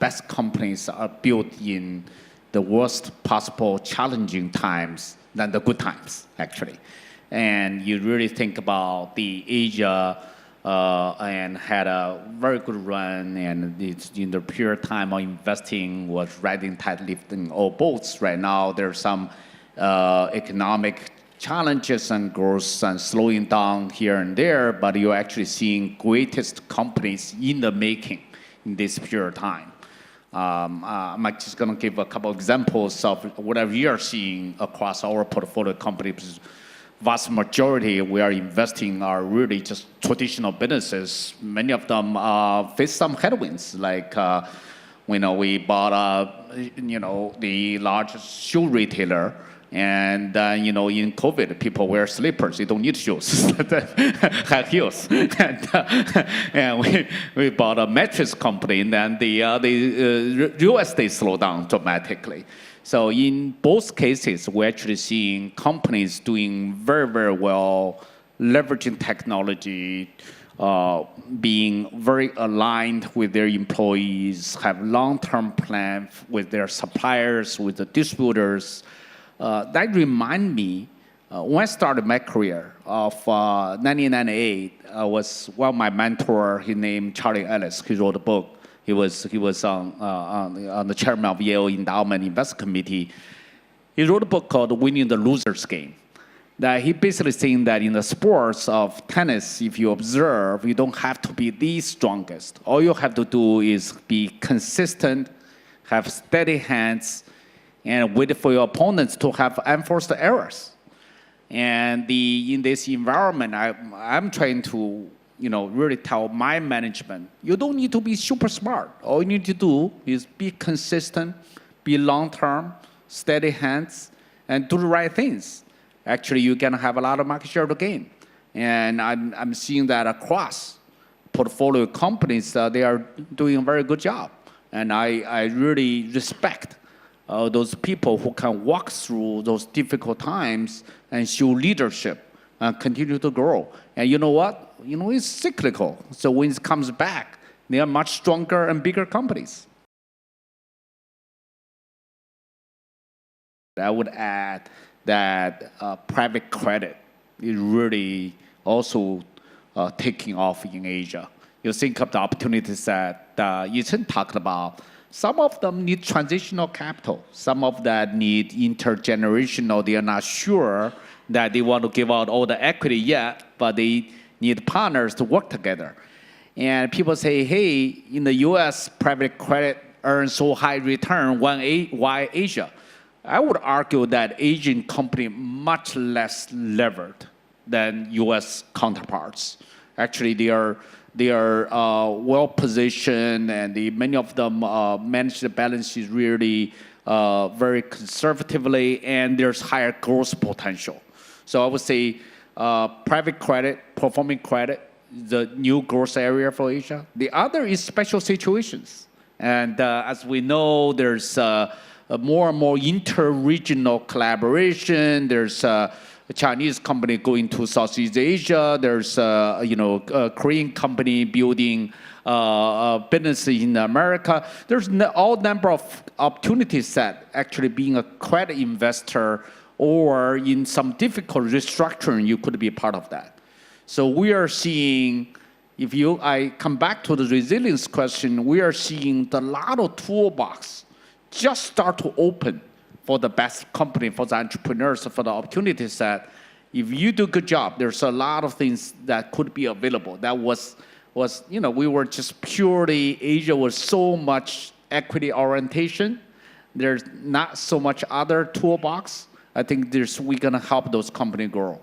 best companies are built in the worst possible challenging times than the good times, actually. And you really think about the Asia and had a very good run, and it's in the period of time of investing was riding tight, lifting all boats. Right now, there's some economic challenges and growth and slowing down here and there, but you're actually seeing greatest companies in the making in this period of time. I'm just going to give a couple examples of whatever you are seeing across our portfolio companies. Vast majority we are investing are really just traditional businesses. Many of them face some headwinds, like we bought the largest shoe retailer, and in COVID, people wear slippers. You don't need shoes, high heels. And we bought a mattress company, and then the real estate slowed down dramatically. So in both cases, we're actually seeing companies doing very, very well, leveraging technology, being very aligned with their employees, have long-term plans with their suppliers, with the distributors. That remind me, when I started my career of 1998, was one of my mentor, he named Charlie Ellis. He wrote a book. He was on the chairman of Yale Endowment Investment Committee. He wrote a book called Winning the Loser's Game. That he basically saying that in the sports of tennis, if you observe, you don't have to be the strongest. All you have to do is be consistent, have steady hands, and wait for your opponents to have enforced errors. And in this environment, I'm trying to really tell my management, you don't need to be super smart. All you need to do is be consistent, be long-term, steady hands, and do the right things. Actually, you're gonna have a lot of market share to gain. And I'm seeing that across portfolio companies, they are doing a very good job. And I really respect those people who can walk through those difficult times and show leadership and continue to grow. And you know what? It's cyclical. So when it comes back, they are much stronger and bigger companies. I would add that private credit is really also taking off in Asia. You think of the opportunities that Yichen talked about. Some of them need transitional capital. Some of that need intergenerational. They are not sure that they want to give out all the equity yet, but they need partners to work together. And people say, hey, in the US, private credit earns so high return, why Asia? I would argue that Asian company much less levered than US counterparts. Actually, they are well positioned, and many of them manage the balance sheet really very conservatively, and there's higher growth potential. So I would say private credit, performing credit, the new growth area for Asia. The other is special situations. And as we know, there's more and more inter-regional collaboration. There's a Chinese company going to Southeast Asia. There's a Korean company building a business in America. There's all number of opportunities that actually being a credit investor or in some difficult restructuring, you could be a part of that. So we are seeing, I come back to the resilience question, we are seeing the lot of toolbox just start to open for the best company, for the entrepreneurs, for the opportunity set. If you do a good job, there's a lot of things that could be available. That was we were just purely, Asia was so much equity orientation. There's not so much other toolbox. I think we're gonna help those companies grow.